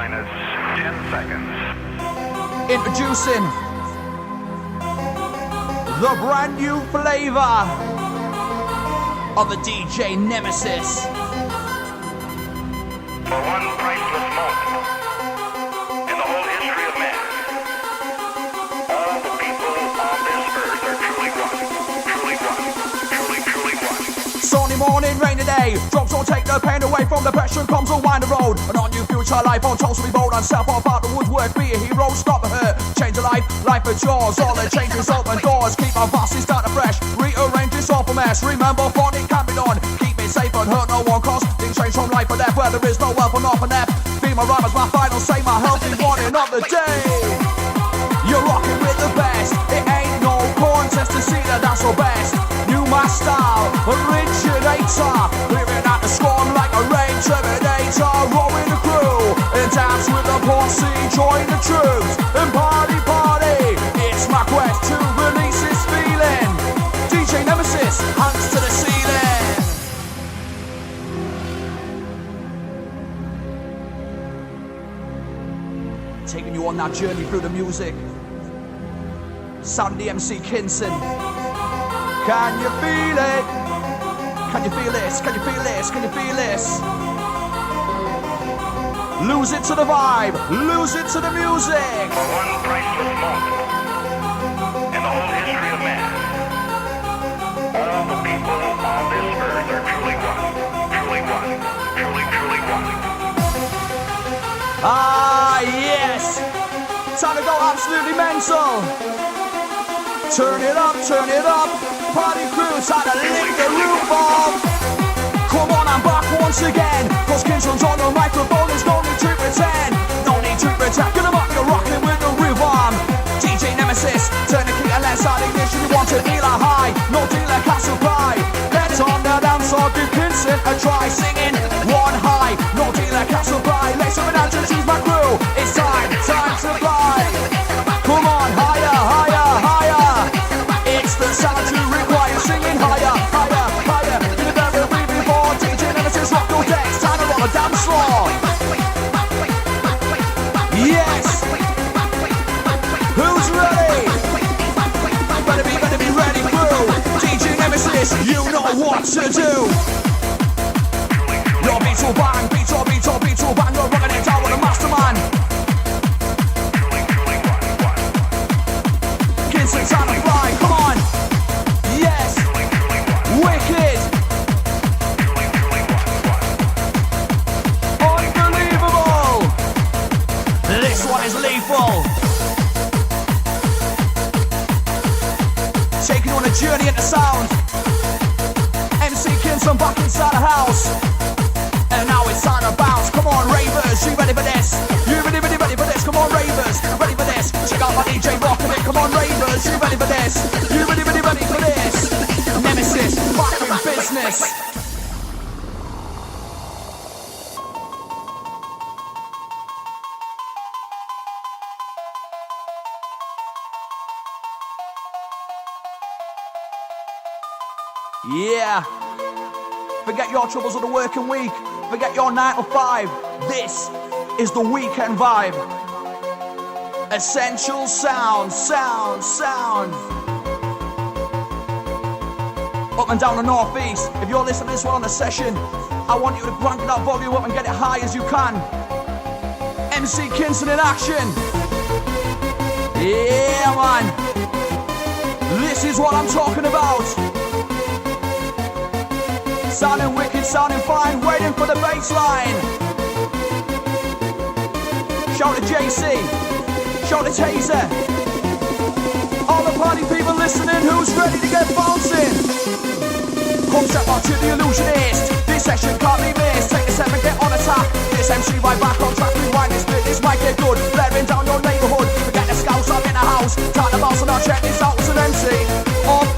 minus 10 seconds. Introducing the brand new flavor of the DJ Nemesis. For one priceless moment in the whole history of man, all the people on this earth are truly one. Truly one. Truly one. Sunny morning, rainy day. Drops will take the pain away from the pressure. Comes a wind the road. An on new future life on toast to be bold. And self off out the woodwork. Be a hero, stop the hurt. Change a life, life is yours. All the changes open doors. Keep our passes start afresh. Rearrange this awful mess. Remember, fun it can be done. Keep it safe and hurt no one cause. Things change from life or death where there is no wealth or nothing left. Be my rhyme as my final say. My healthy warning of the day. You're rocking with the best. It ain't no contest to see that that's the best. New my style, originator. Living out the storm like a rain terminator. Rowing the crew and dance with the posse. Join the troops and party. It's my quest to release this feeling. DJ Nemesis, hands to the ceiling. Taking you on that journey through the music. Sound the MC Kinson. Can you feel it? Can you feel this? Can you feel this? Can you feel this? Lose it to the vibe. Lose it to the music. For one priceless moment in the whole history of man, all the people on this earth are truly one. Truly one. Truly one. Ah, yes. Time to go absolutely mental. Turn it up, turn it up. Party crew, time to lift the roof off. Come on, I'm back once again. Cause Kinson's on the microphone, there's no need to pretend. No need to pretend, get 'em up, you're rocking with the rhythm. DJ Nemesis, turn the key and let's start ignition. You want to deal a high, no dealer can supply. Let's on the dance floor, give Kinson a try. Singing one high, no dealer can supply. Let's have an answer, choose my crew. It's time to fly. Come on, higher, higher, higher. It's the sound to require. Singing higher, higher, higher. In the very way before DJ Nemesis rock your decks. Time to roll the dance floor. Yes. Who's ready? Better be ready, crew. DJ Nemesis, you know what to do. Your beats will bang, beats will bang. You're rocking it down with a mastermind. Kinson, time to fly, come on. Yes. Wicked. Unbelievable. This one is lethal. Taking on a journey into sound. MC Kinson back inside the house. And now it's time to bounce. Come on, ravers, you ready for this? You ready for this? Come on, ravers, ready for this? Check out my DJ rocking it. Come on, ravers, you ready for this? You ready for this? Nemesis, back in business. Yeah. Forget your troubles of the working week. Forget your 9 to 5. This is the weekend vibe. Essential sound. Up and down the northeast. If you're listening to this one on a session, I want you to crank that volume up and get it high as you can. MC Kinson in action. Yeah, man. This is what I'm talking about. Sounding wicked, sounding fine, waiting for the bass line. Shout to JC, shout to Taser. All the party people listening, who's ready to get bouncing? Come step up to the illusionist. This session can't be missed. Take a step and get on attack. This MC right back on track. Rewind this bit, this might get good. Blaring down your neighborhood. Forget the scouts, I'm in the house. Time to bounce and I'll check this out as an MC. Up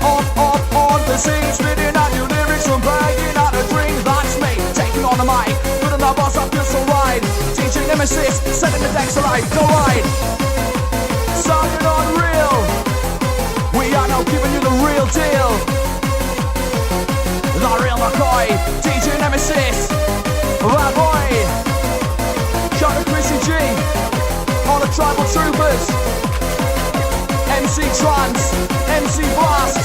on the scene, spitting out new lyrics and bragging out a drink. That's me, taking on the mic. With another boss, I feel so right. DJ Nemesis, setting the decks alight. Go right. Sounding unreal. We are now giving you the real deal. The real McCoy, DJ Nemesis, bad boy. Shout to Chrissy G. trance, MC blast,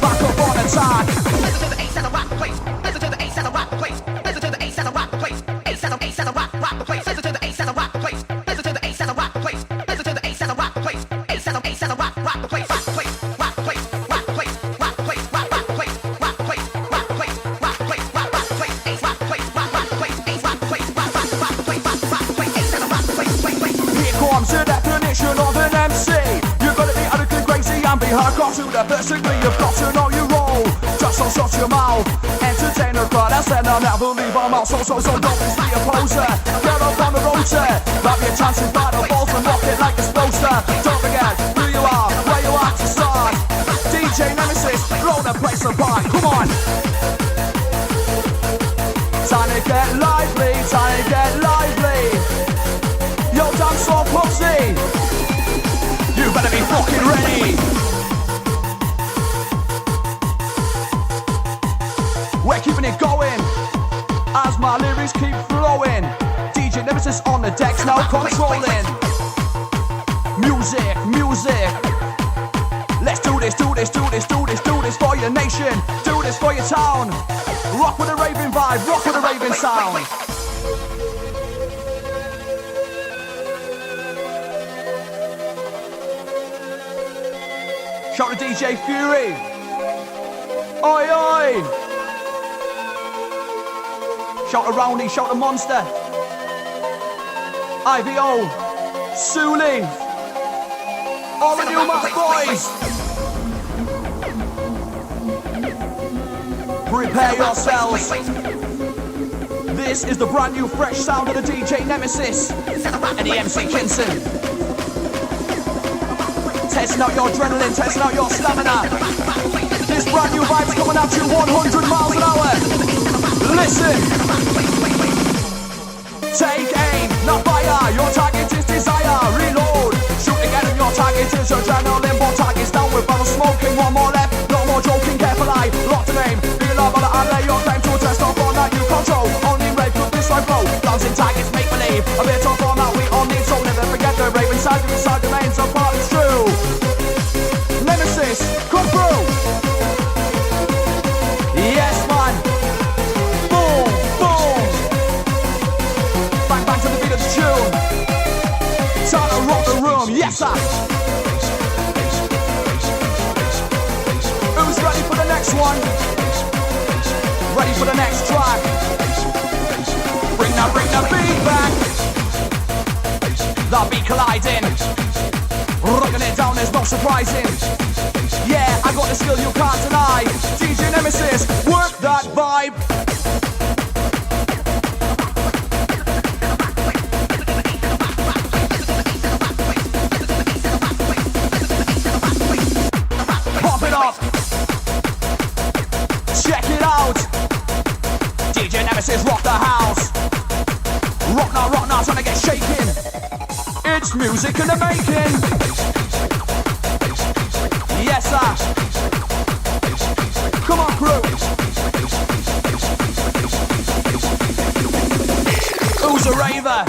back up on attack. Listen to the ace as a rock place. Listen to the ace as a rock place. Listen to the ace as a rock place. Ace as a rock place. Listen to the ace as a rock place. Listen to the ace as a rock place. Listen to the ace as a rock place. Ace as a rock place. Rock place. Rock place. Rock place. Rock place. Rock place. Rock place. Rock place. Rock place. Rock place. Ace rock place. Rock place. Ace rock place. Rock place. Rock place. Ace as a rock place. Here comes the definition of an MC. You've got to be adequate, crazy and be hardcore to the best degree. You've got to know your role. Just don't shut your mouth. Entertain the crowd. I said I'll never leave my mouth. So don't be a poser. Get up on the rotor. Grab your chances by the balls and rock it like a poster. Don't forget who you are, where you are to start. DJ Nemesis, blow the place apart. Come on. Time to get lively, time to get lively. Yo, dance floor pussy. You better be fucking ready. We're keeping it going as my lyrics keep flowing. DJ Nemesis on the decks now controlling. Music, music. Let's do this, do this, do this, do this, do this for your nation. Do this for your town. Rock with a raving vibe, rock with a raving sound. Shout to DJ Fury. Oi, oi. Shout to Roundy, shout to Monster. IVO, Silnik. All the new Mac boys. Prepare yourselves. This is the brand new fresh sound of the DJ Nemesis and the MC Kinson. Testing out your adrenaline, testing out your stamina. This brand new vibe's coming at you 100 miles an hour. Listen. Take aim, not fire. Your target is desire. Reload. Shoot again and your target is adrenaline. More targets down with barrel smoking. One more left, no more joking. Careful eye, locked to aim. Be alive on the alley. Your time to test off all that you control. Only rape with this life flow. Bouncing targets make believe. A bit of format we all need. So never forget the rave inside you. Inside the main, so far it's true. Nemesis, come through. Yes, man. Boom, boom. Bang, bang to the beat of the tune. Time to rock the room. Yes, sir. Who's ready for the next one? Ready for the next track? Bring the beat back. The beat colliding. Rocking it down, there's no surprising. Yeah, I got the skill you can't deny. DJ Nemesis, work that vibe. Pop it up. Check it out. DJ Nemesis, rock the house. Rock now, trying to get shaking. It's music in the making. Yes, sir. Come on, crew. Who's a raver?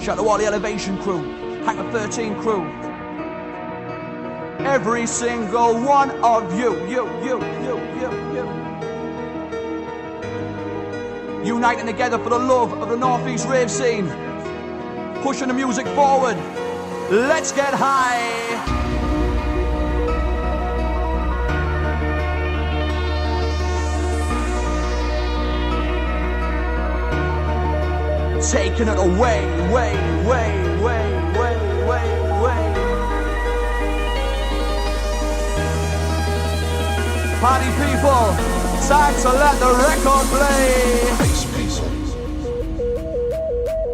Shout out to all the Elevation crew, Hangar 13 crew. Every single one of you. Uniting together for the love of the Northeast rave scene. Pushing the music forward. Let's get high. Taking it away, way. Party people, time to let the record play. Bass piece.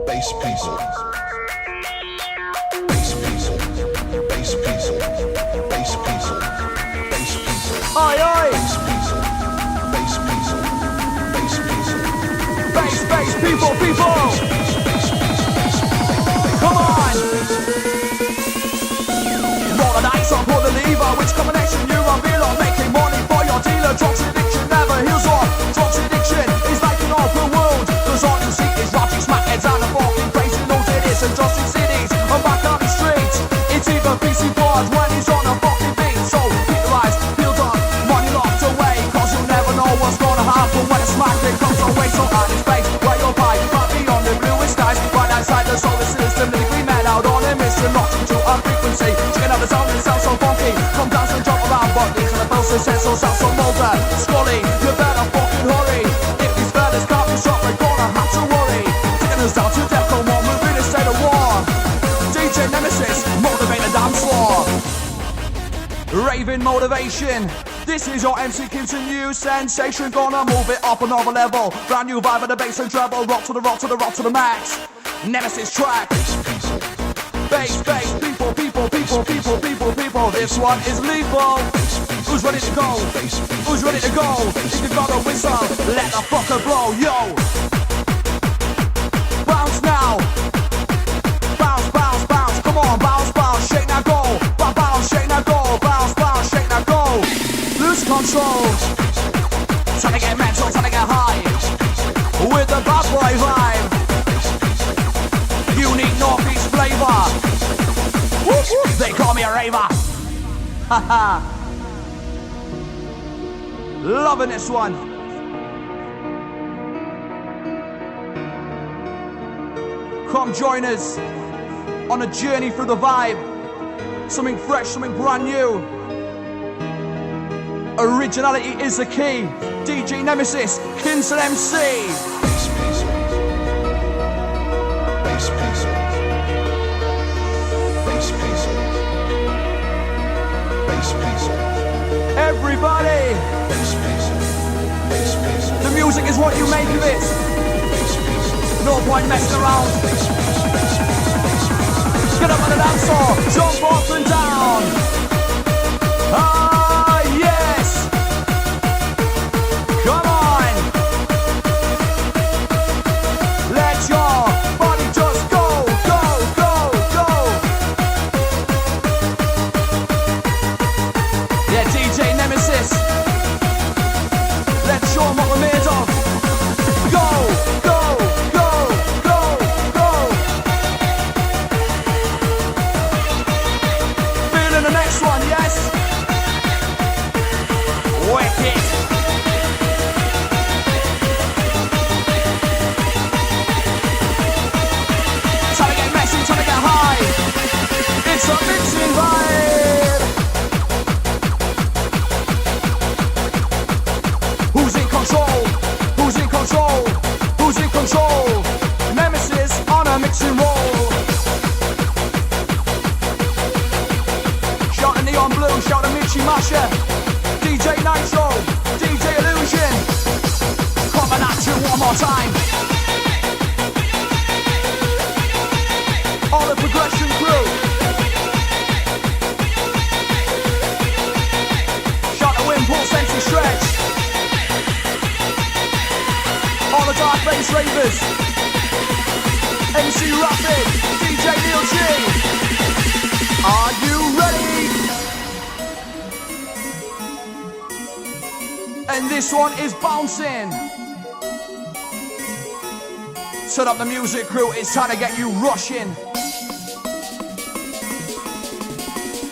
Bass piece. Bass piece. Bass piece. Bass piece. Bass piece. Oi, oi. Bass piece. Bass piece. Bass piece. Bass, people. Come on. Roll the dice or pull the lever. Which combination you reveal on making money for your dealer? Drugs addiction never heals off. Drugs addiction is like an open world. Cause all you see is rotting smackheads and a fucking crazy loads it is and just in cities. and rock to a frequency. Checking out the sound, it sounds so funky. Come down and jump around, but these are the bells, the sensors sound so molten. Scully, you better fucking hurry. If these fellas can't be shot, we're gonna have to worry. Taking us down to Defcon 1, we're in a state of war. DJ Nemesis, motivate the dance floor. Raving motivation. This is your MC Kimpton new sensation. Gonna move it up another level. Brand new vibe of the bass and treble. Rock to the rock to the rock to the max. Nemesis track. Bass, bass, people, people, people, people, people, people. This one is lethal. Who's ready to go? Who's ready to go? If you got a whistle, let the fucker blow. Yo. Bounce now. Bounce, bounce, bounce. Come on, bounce, bounce. Shake now, go. Bounce, shake now, go. Bounce, bounce, shake now, go. Lose control. Trying to get mental, trying to get high. With the bad boy vibe. Unique Northeast flavor. Whoop, whoop. They call me a raver. Haha. Loving this one. Come join us on a journey through the vibe. Something fresh, something brand new. Originality is the key. DJ Nemesis, Kimpton MC. Bass pizza. Bass pizza. Bass pizza. Bass pizza. Everybody. Bass pizza. Bass pizza. The music is what you make of it. Bass pizza. No point messing around. Bass pizza. Bass pizza. Bass pizza. Get up on the dance floor, jump up and down. Ah, yes. Come on. Let your body just go, go, go, go. Yeah, DJ Nemesis. Let's show 'em what we're made of. Go, go, go, go, go. Feeling the next one, yes? Wicked. Trying to get messy, trying to get high. It's a mixing vibe. Who's in control? Who's in control? Who's in control? Nemesis on a mixing roll. Shout the Neon Blue, shout the Michi Masha. DJ Nitro, DJ Illusion. Coming at you one more time. All the progression crew. Shout the Wimpole, Sensi Stretch. All the Dark Bass Ravers. MC Rapid, DJ Neil G. Are you ready? And this one is bouncing. Set up the music crew, it's time to get you rushing.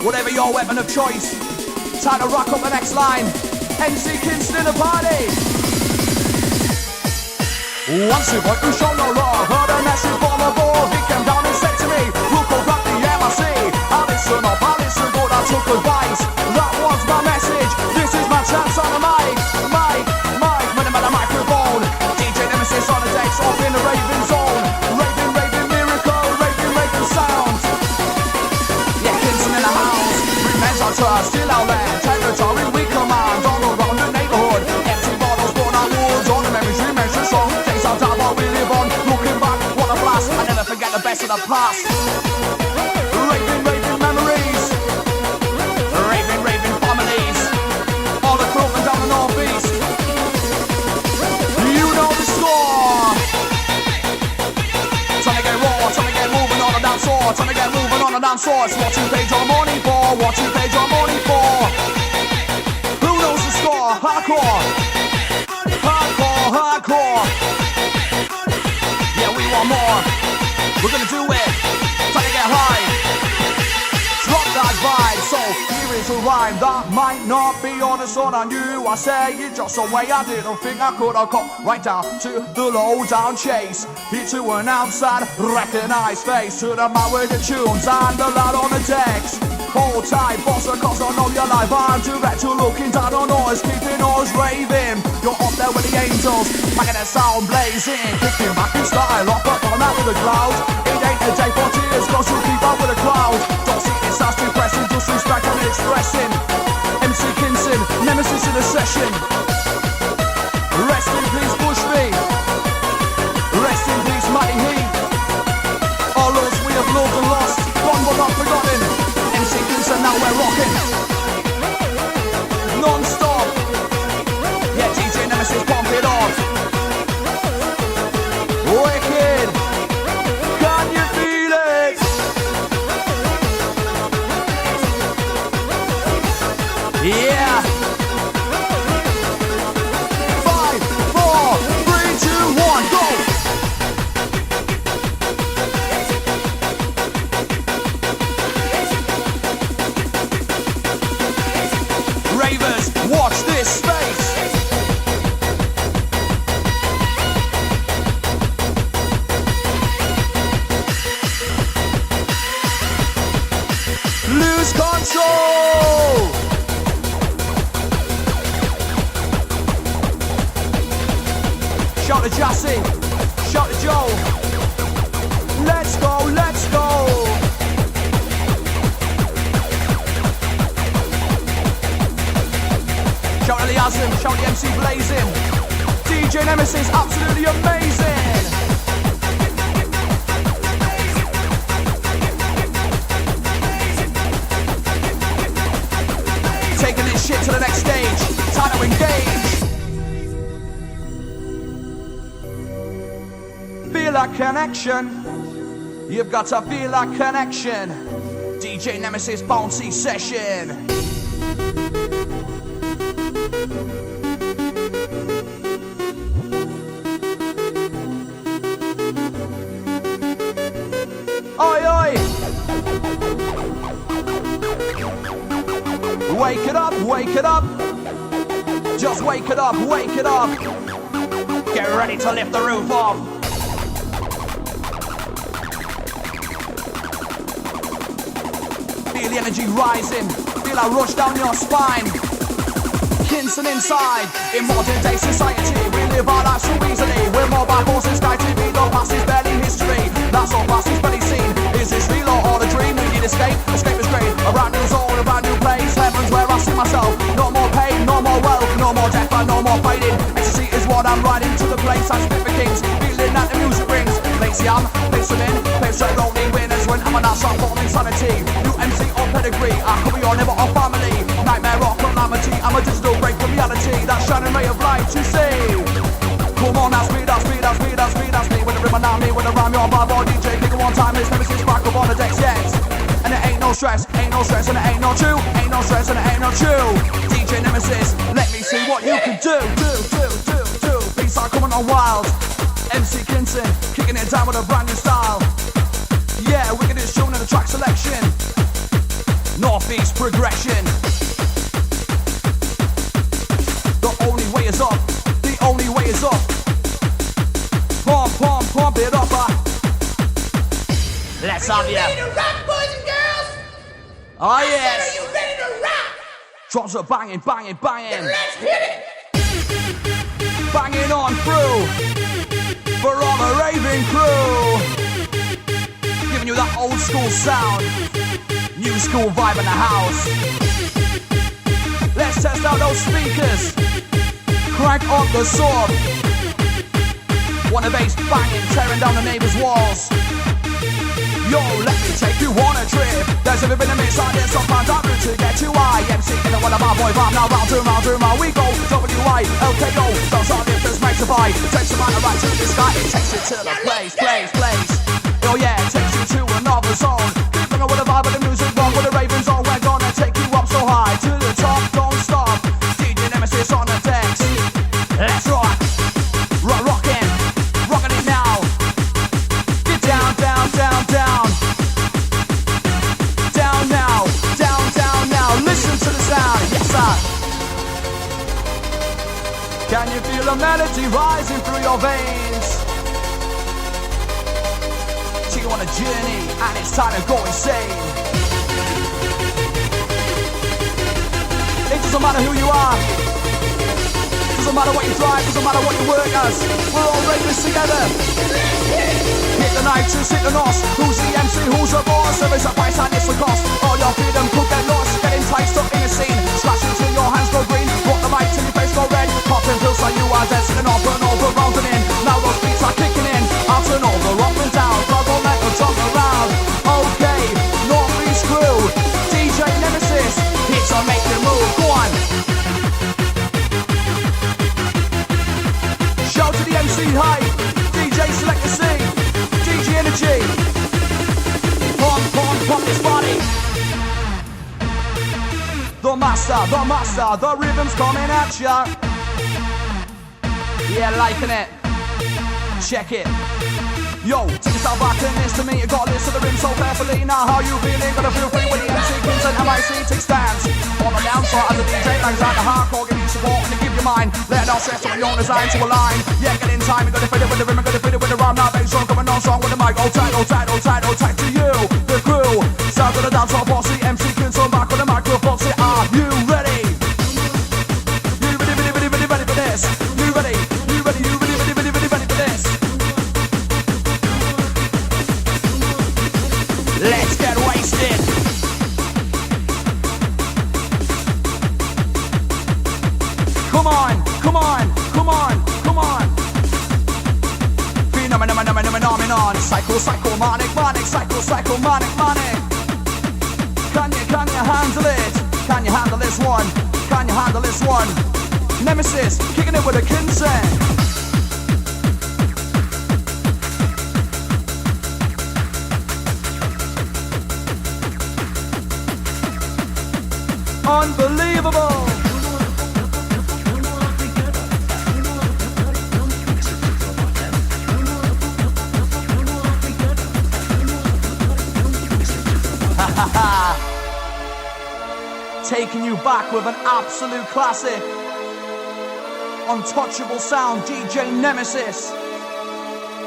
Whatever your weapon of choice, time to rock up the next line. MC Kimpton in the party. Once you've you show no love, heard a message from above. He came down and said to me, look over at the MRC. I listen up, I listen good, I took advice. That was my message, this is my chance on the mic. Man about the microphone. DJ Nemesis on the decks, off in the raving zone. Raving, raving miracle, raving, raving sound. Yeah, Kimpton in the house. Remains our trust, still our land. Territory we command, all around the neighborhood. Empty bottles, born out woods, on the memories we mention strong. Days are down while we live on. Looking back, what a blast. I never forget the best of the past. Raving, raving memories. Raving, raving families. All the crew from down the northeast. You know the score. Trying to get raw, trying to get moving on the dance floor. Trying to get moving on the dance floor. It's what you paid your money for. What you paid your money for. Who knows the score? Hardcore. Hardcore, hardcore. Yeah, we want more. We're gonna do it. Trying to get high. Drop that vibe. So here to rhyme that might not be honest on you. I say it just a way I didn't think I could. I got right down to the low down chase. Here to an outside recognized face. To the man with the tunes and the lad on the decks. Hold tight, boss, cause I know you're live. I'm direct, you're looking down on us, keeping us raving. You're up there with the angels, making that sound blazing. Kicking back in style, up on that with the clouds. It ain't a day for tears, cause you keep up with the crowd. Don't see this as depressing, just respect and expressing. MC Kinson, Nemesis in a session. Rest in peace, Bushby. Rest in peace, Matty Heat. All those we have loved and lost, gone but not forgotten. MC Kinson, now we're rocking. Non-stop. Yeah, DJ Nemesis, pump it off. Wicked. Can you feel it? Yeah. 5, 4, 3, 2, 1, go. Ravers, watch this space. Lose control. Shout to Jassy, shout to Joe. Let's go, let's go. Shout to the Azim, shout to the MC Blazing. DJ Nemesis, absolutely amazing. Taking this shit to the next stage. Time to engage. Feel that connection. You've got to feel that connection. DJ Nemesis bouncy session. Oi, oi! Wake it up, wake it up. Just wake it up, wake it up. Get ready to lift the roof off. Feel the energy rising. Feel a rush down your spine. Kinson inside. In modern day society, we live our lives so easily. We're more by force in Sky TV. The past is barely history. That's all past is barely seen. Is this real or a dream? We need escape. Escape is great. A brand new zone, a brand new place. Heaven's where I see myself. No more pain, no more wealth, no more death, and no more fighting. Ecstasy is what I'm riding to the place. I spit for kings. Feeling that the music brings. Place yam, place them in. Place straight lonely winners when I'm an ass on falling insanity. New MC or pedigree. I could be your never or family. Nightmare or calamity. I'm a digital break from reality. That shining ray of light you see. Come on, that's me, that's me, that's me, that's me, that's me. When the rhythm on me, when the rhyme, you're my body. DJ, pick it one time, it's Nemesis back up on the decks, yes. And it ain't no stress, and it ain't no chew. Ain't no stress, and it ain't no chew. DJ Nemesis, let me see what you can do. Do. Beats are coming on wild. MC Kinson, kicking it down with a brand new style. Yeah, wickedest tune in the track selection. Northeast progression. The only way is up. The only way is up. Pump it up. Let's have ya. Ready to rock, boys and girls? Oh Are yes. you ready to rock? Drops are banging. Then let's hit it. Banging on through. For all the raving crew. Giving you that old school sound. New school vibe in the house. Let's test out those speakers. Crank up the sub. Want a bass banging, tearing down the neighbor's walls. Yo, let me take you on a trip. There's never been a mix like this. Sometimes I'm rude to get you high. MC in the one of my boy vibe. Now round to round we go. W-I-L-K-O. Don't start difference, magnify. Takes the matter right to the sky. It takes it to the place. Oh yeah, it takes you to another zone. Keep on with the vibe of the music, wrong with the ravens on. We're gonna take you up so high to the top. Don't stop. DJ Nemesis on the decks. Let's rock. Rockin' it now. Get down. Down now. Listen Can you feel the melody rising through your veins? Take you on a journey and it's time to go insane. It doesn't matter who you are, doesn't matter what you drive, doesn't matter what you work as. We're all ravers together. Hit the nitrous, hit the nos. Who's the MC, who's the boss? There is a price and it's the cost. All your freedom could get lost. Get enticed up in the scene. Scratch until your hands go green. Rock the mic till your face go red. Popping pills like you are dead. Sitting off and over, round and in. Now those beats are kicking in. Out and over, up and down. Global metal, jump around. Okay, Northeast crew. DJ Nemesis. Hits on make you move. Go on. Shout to the MC hype. DJ Select the C. DJ Energy. Pump this body. The master, the rhythm's coming at ya. Yeah, liking it. Check it. Yo, take yourself back and listen to me. You got to listen to the rim so carefully. Now how you feeling? Gonna feel free when the MC comes and MIC takes stands. On the down part as a DJ bangs out the hardcore, give you support and to give you mind. Let out stress on your own design to align. Yeah, get in time, you gotta fit it with the rhythm, gotta fit it with the rhyme. Now bass song coming on strong with the mic. Hold tight, hold tight, hold tight, hold tight to you, the crew. Sound of the dance floor bossy, MC can turn back on the microphone. Say, are you ready? You ready for this? You ready? You ready for this? Let's get wasted. Come on, come on, come on, come on. Phenomenon. Psycho, manic. Can you handle it? Can you handle this one? Can you handle this one? Nemesis, kicking it with a consent. Unbelievable. Taking you back with an absolute classic. Untouchable sound, DJ Nemesis,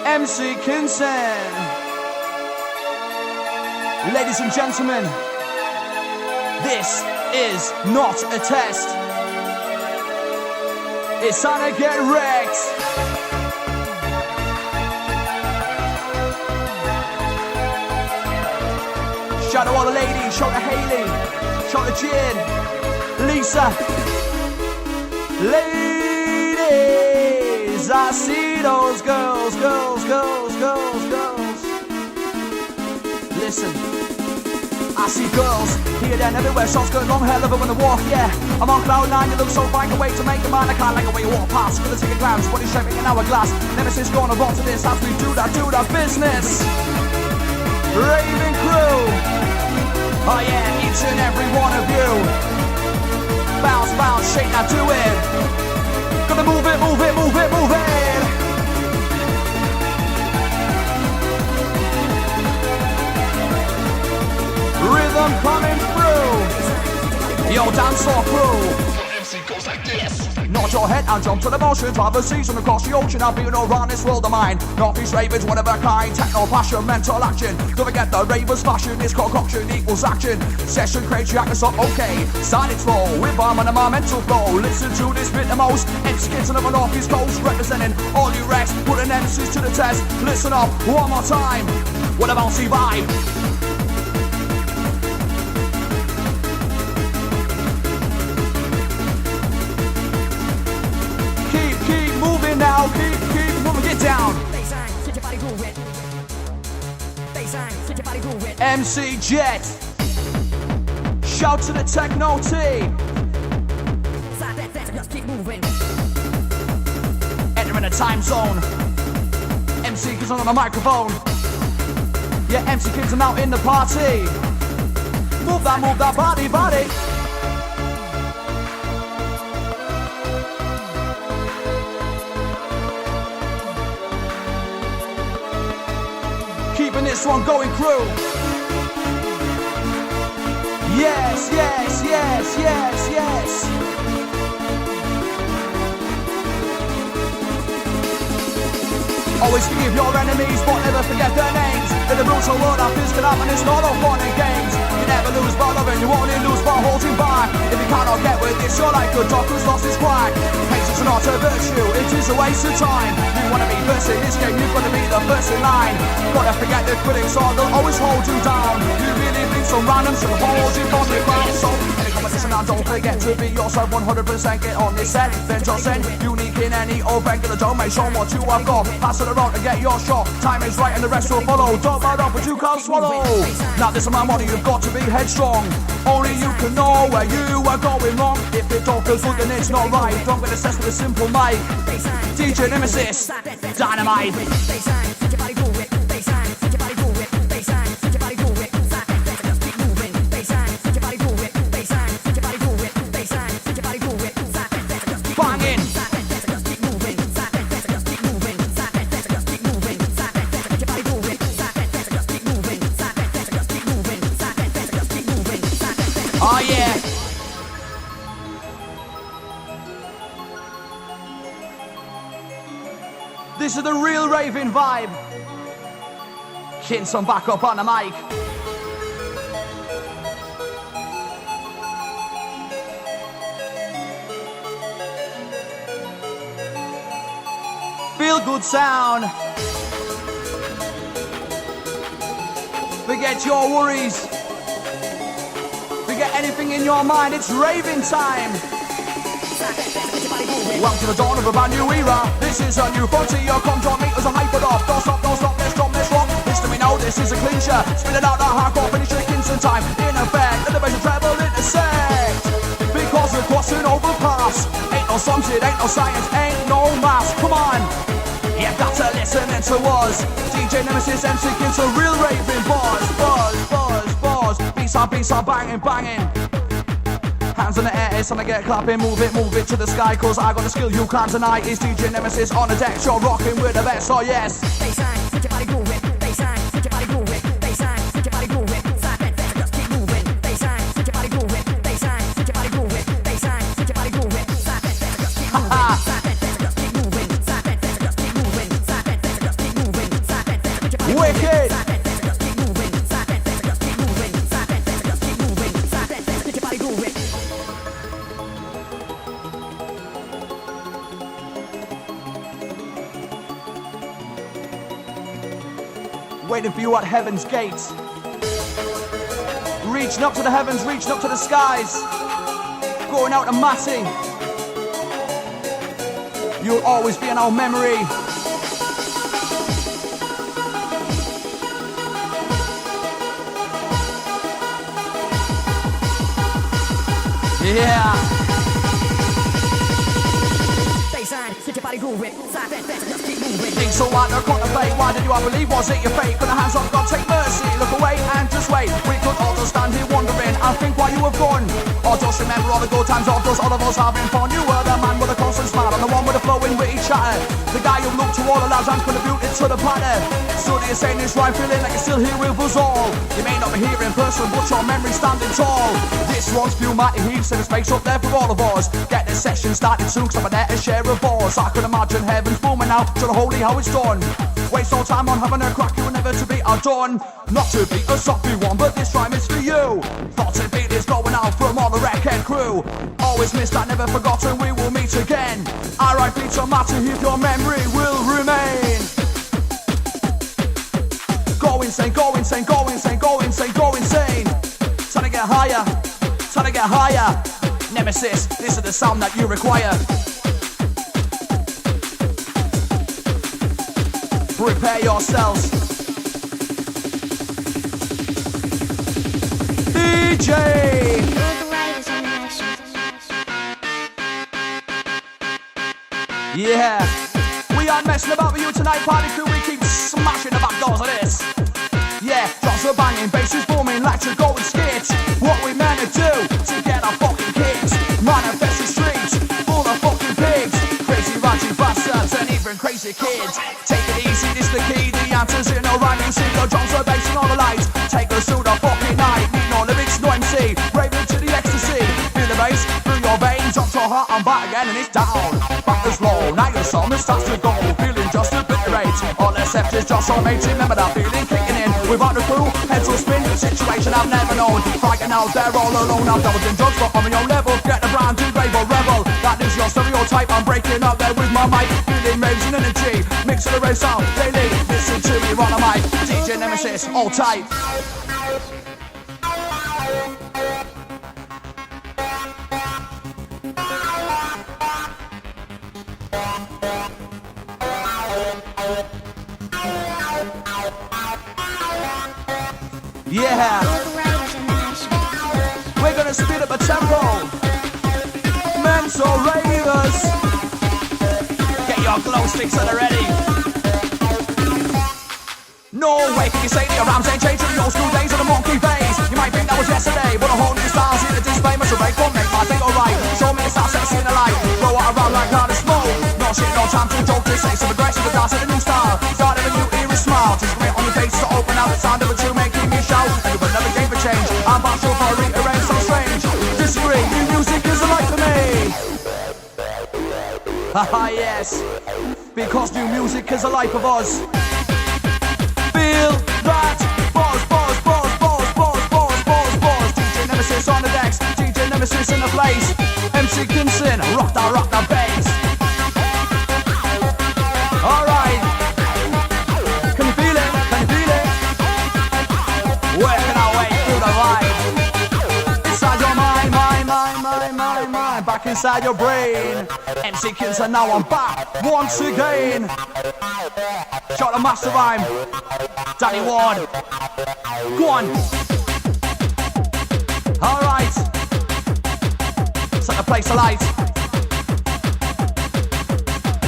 MC Kinson. Ladies and gentlemen, this is not a test. It's time to get wrecked. Shout out all the ladies, shout out Haley, shout out Jen, Lisa. Ladies, I see those girls. Listen, I see girls here, there, and everywhere. Shots going long, hell of it when they walk, yeah. I'm on cloud nine, you look so fine, a way to make a man. I can't like the way you walk past. Gonna take a glance, body shaping an hourglass. Nemesis gonna rock to this as we do that business. Raving crew, oh yeah, each and every one of you. Bounce, shake, now do it. Gonna move it. Rhythm coming through. Yo, dance floor crew. MC goes like this. Nod your head and jump to the motion. Travel season across the ocean. I've been around this world of mine. Northeast ravers, one of a kind. Techno passion, mental action. Don't forget the ravers fashion. This concoction equals action. Session creates you us up, okay. Silence flow, with arm and my mental flow. Listen to this bit the most. MC Kinson of the Northeast Coast, representing all you Rex. Putting MCs to the test. Listen up, one more time. What a bouncy vibe. Keep moving now, keep moving, get down. MC Jet, shout to the techno team. Entering a time zone. MC Kids on the microphone. Yeah, MC Kids are now in the party. Move that body. Keeping this one going through. Yes. Always forgive your enemies, but never forget their names. In the brutal world of this can happen, it's not all fun and games. You never lose by loving, you only lose by holding back. If you cannot get with this, you're like a dog who's lost his quack. Patience is not a virtue, it is a waste of time. You wanna be first in this game, you've gotta be the first in line. Gotta forget the critics, or they'll always hold you down. You really think some random should hold you from the ground. So, any competition, and don't forget to be yourself 100%. Get on this set, then just send. Unique in any old regular domain, show what you have got. Pass it around to get your shot. Time is right and the rest will follow. Don't mind up, but you can't swallow. Now this is my money, you've got to be headstrong. Only you can know where you are going wrong. If it don't feel good, then it's not right. Don't get obsessed with a simple mic. DJ Nemesis, Dynamite. Banging. Oh yeah. This is the real raving vibe. Kinson back up on the mic. Feel good sound. Forget your worries. Forget anything in your mind, it's raving time. Welcome to the dawn of a brand new era. This is a new frontier. Come join me as I hype it off. Don't stop, let's drop, let's rock. History now, this is a clincher. Spit it out the hardcore, finish the Kinson time. In effect, the bass treble intersect. Because we're crossing over paths. Ain't no sums, it ain't no science, ain't no maths. Come on, you've got to listen to us. DJ Nemesis, MC Kinson, real raving buzz, buzz, buzz, buzz. Beats are banging, banging. Hands in the air, it's time to get clapping. Move it to the sky, cause I got the skill you can't deny. It's DJ Nemesis on the deck, you're rocking with the best, oh yes. Baseline, get your body grooving. Baseline, get your body grooving. Baseline, get your body grooving. Just keep moving. Baseline, get your body grooving. Baseline, get your body grooving. Baseline, get your body grooving. Just keep moving. Just keep moving. Just keep moving. Just keep moving. Wicked. Just keep moving. Just keep moving. Just keep moving. Get your body grooving. Waiting for you at heaven's gate. Reaching up to the heavens, reaching up to the skies. Going out to Matty. You'll always be in our memory. Yeah. Baseline, get your body grooving. Just keep moving. Things so hard to contemplate. Why did you I believe? Was it your fate? Put the hands on God, take mercy. Look away and just wait. We could all just stand here wondering and think why you have gone. Or just remember all the good times of those all of us having fun. You were the man with a constant smile and the one with a flowing witty chatter. The guy who looked to all the lads and contributed to the planet. So you're saying this right, feeling like you're still here with us all. You may not be here in person, but your memory's standing tall. This one's for you, Matty Heath, so there's space up there for all of us. Get this session started soon, cause I'm there to share a voice. I can imagine heaven's booming now, to the holy how it's done. Waste no time on having a crack, you were never to be outdone. Not to be a soppy one, but this rhyme is for you. Thoughts and feelings going out from all the wreckhead crew. Always missed that, never forgotten, we will meet again. R.I.P. to Matty Heath, your memory will remain. Go insane, go insane, go insane, go insane, go insane. Time to get higher, time to get higher. Nemesis, this is the sound that you require. Prepare yourselves. DJ! Yeah, we aren't messing about with you tonight, party crew. We keep smashing the back doors of this. Yeah, drops are banging, bass is booming like to go and skits. What we meant to do to get our fucking kicks. Manifest the streets, full of fucking pigs. Crazy ranting bastards and even crazy kids. Take it easy, this the key. The answer's in a rhyming single. Drums are bass and all the lights. Take us through the fucking night. Need no lyrics, no MC. Raving to the ecstasy. Feel the bass through your veins. Drums so hot, I'm back again and it's down. Back as low, now your summer starts to go. Feeling just a bit great. All that's left is just so matey. Remember that feeling kicking in. Without the crew, heads will spin. A situation I've never known. Frightened out there all alone. I've doubled in drugs, but on my own level. Get the brand new brave or rebel. That is your stereotype. I'm breaking up there with my mic. Feeling raising energy. Mixing the race out daily. Listen to me, run a mic. DJ Nemesis, all tight. Yeah, we're gonna speed up the tempo. Mental ravers, get your glow sticks at the ready. No way can you say that your rhymes ain't changed from the old school days of the monkey phase. You might think that was yesterday, but a whole new style's here to display. Must break one, make my thing alright. Show me a style, set a scene alight. Throw it around like hard as smoke. No shit, no time to joke. This ain't some aggressive, but that's a new style. Start of a new era, smile. Just grit on your face to open out the sound of a tune, making me shout. And you've never gave a change. I'm partial for a rearrange, so strange. Disagree, new music is a light for me. Haha, yes. Because new music is a life of us. Feel that buzz, buzz, buzz, buzz, buzz, buzz, buzz, buzz. DJ Nemesis on the decks, DJ Nemesis in the place. MC Kinson, rock that bass. Alright, can you feel it? Can you feel it? Working our way through the vibe. Inside your mind, mind, back inside your brain. MC Kinson, now I'm back once again. Shot the master rhyme, Danny Ward. Go on. Alright. Set the place alight.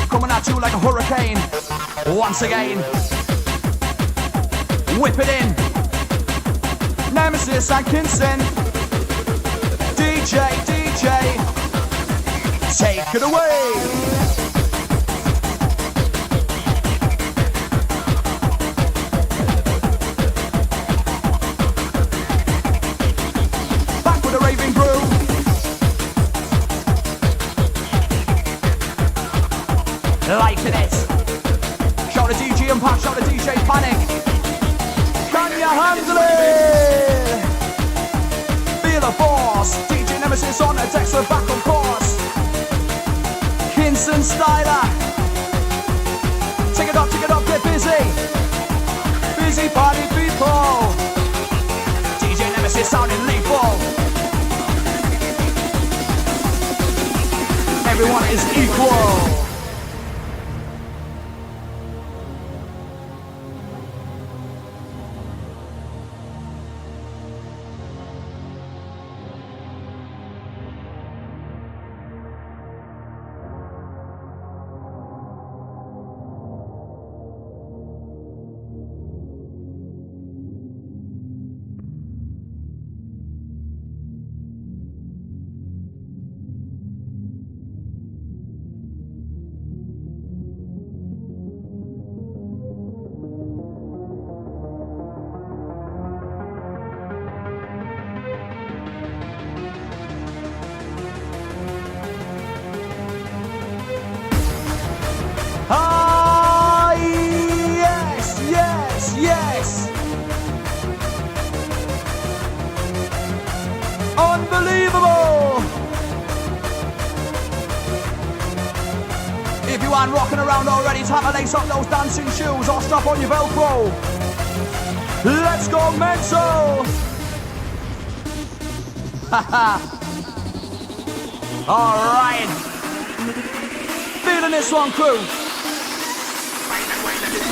Coming at you like a hurricane. Once again. Whip it in. Nemesis and Kinson. DJ, take it away. Lighting it. Shout the DJ and Pat, shout the DJ Panic. Can you handle it? Feel the force. DJ Nemesis on the decks, we're back on course. Kinson Styler. Take it up, get busy. Busy party people. DJ Nemesis sounding lethal. Everyone is equal. Ah, yes. Unbelievable. If you aren't rocking around already, time to lace up those dancing shoes or strap on your Velcro. Let's go mental. Haha. All right. Feeling this one, crew.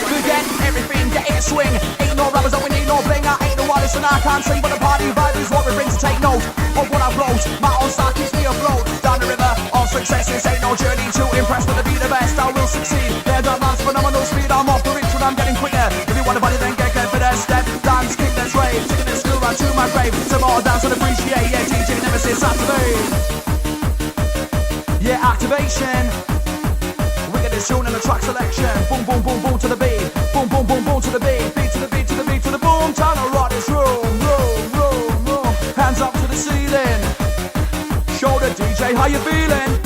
Forget everything, get in a swing. Ain't no rappers that we need, no bling. I ain't no artist and I can't sing, but the party vibe is what we bring to take note of what I float. My own style keeps me afloat. Down the river of success, this ain't no journey to impress, but to be the best, I will succeed. There's a man's phenomenal speed, I'm off the reach when I'm getting quicker. If you want a body, then get for that step. Dance, kick, then sway. Taking this school right to my grave. Some more dance and appreciate, yeah, DJ Nemesis, activate. Yeah, activation. This tune and the track selection. Boom, boom, boom, boom to the beat. Boom, boom, boom, boom to the beat. Beat to the beat, to the beat, to the boom. Time to rock this room. Hands up to the ceiling. Shoulder DJ, how you feeling?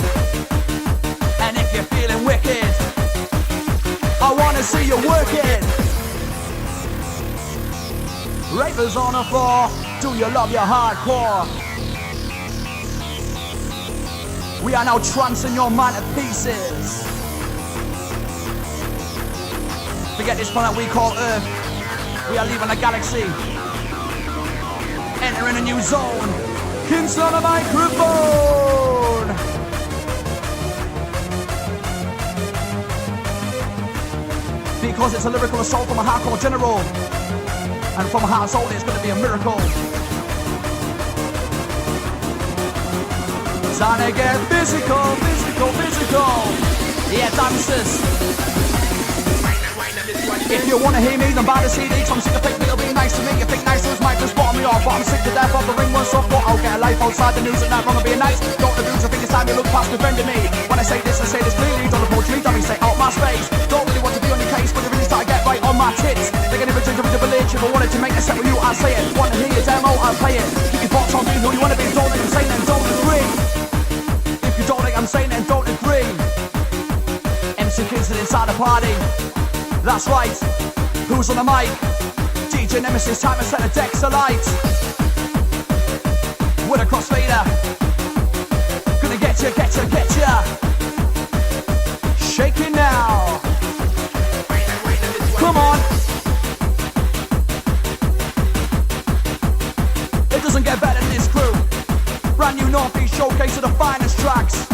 And if you're feeling wicked, I wanna see you working. Ravers on the floor, do you love your hardcore? We are now trancing your mind to pieces. Forget this planet we call Earth. We are leaving the galaxy, entering a new zone. Kings on a microphone. Because it's a lyrical assault from a hardcore general. And from a heart and soul, it's gonna be a miracle. Time to get physical, physical, physical. Yeah, dancers. If you wanna hear me, then buy the CD. Tom sick of fake, it'll be nice to me. You think nice things might just bottom me off, but I'm sick to death of the ring one soft. I'll get a life outside the news and that wrong will be nice. Don't abuse, I think it's time you look past defending me. When I say this clearly. Don't approach me, dummy, stay out my space. Don't really want to be on your case, but you really start to get right on my tits. They can even drink a bit of a lynch. If I wanted to make a set with you, I'd say it. Wanna hear your demo, I'll play it. Keep your box on me, who you wanna be. Don't let them say then, don't agree. If you don't think I'm saying then, don't agree. MC Kingston inside the party. That's right. Who's on the mic? DJ Nemesis, time to set the decks alight. With a crossfader. Gonna get ya, get ya, get ya. Shaking now. Come on. It doesn't get better than this crew. Brand new Northeast showcase of the finest tracks.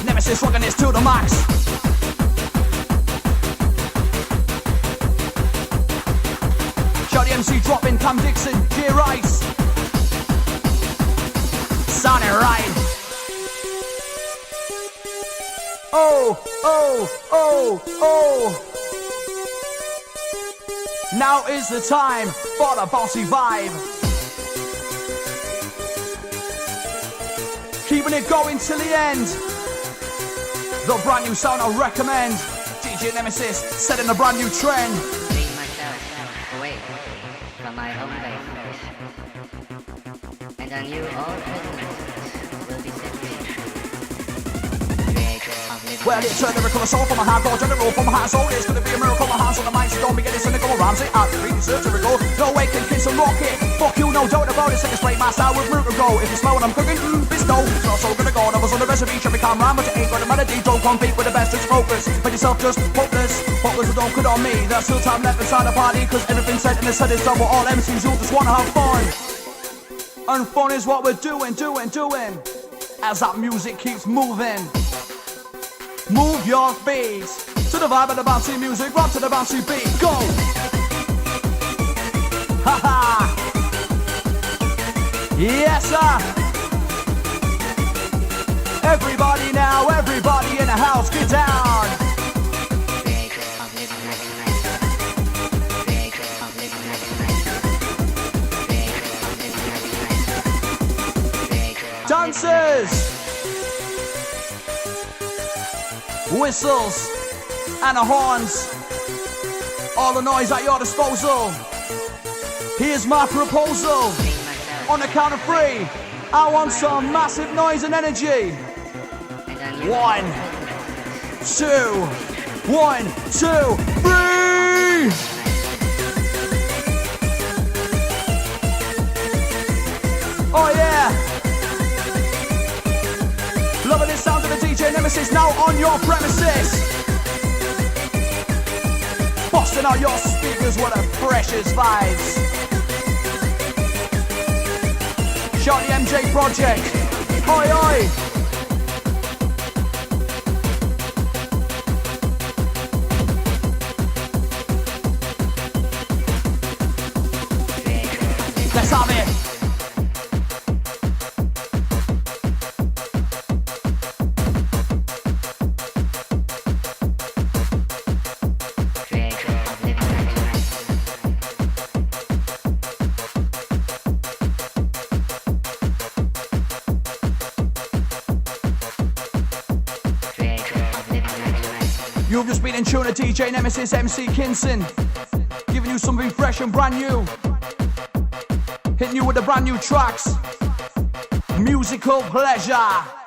Nemesis rocking this to the max. Shotty MC dropping, Cam Dixon, J Rice. Sound it right. Oh, oh, oh, oh. Now is the time for the bossy vibe. Keeping it going till the end. The brand new sound I recommend. DJ Nemesis setting a brand new trend. Bring myself away from my home base, and I knew all prisoners will be set free. Creator of living. Well, it's a lyrical assault from a hardcore general, from a heart and soul. It's gonna be a miracle. My hands on the mic, so don't be getting cynical around it. I'll be satirical. No way can kiss and rock it. Fuck you, no doubt about it. Take a straight my style with root and go. If you smell what I'm cooking, it's no. It's not so gonna go. I was on the recipe, should be calm round, but it ain't got a melody. Don't compete with the best, just focus. Make yourself just hopeless. Hopeless and don't quit on me. There's still time left inside the party, cause everything said in the set is done with all MCs. You just wanna have fun. And fun is what we're doing. As that music keeps moving. Move your feet to the vibe of the bouncy music, rock to the bouncy beat, go! Ha ha! Yes, sir! Everybody now, everybody in the house, get down! Creator of living recognize. Creator of living recognize. Creator of living recognize. Dancers! Whistles and the horns, all the noise at your disposal. Here's my proposal. On the count of 3, I want some massive noise and energy. 1, 2, 1, 2, 3. Oh yeah. Loving the sound of the DJ Nemesis now on your premises. Busting out your speakers with the freshest vibes. Shout the MJ Project. Oi oi. Let's have it. You've just been in tune to DJ Nemesis, MC Kinson, giving you something fresh and brand new, hitting you with the brand new tracks, musical pleasure.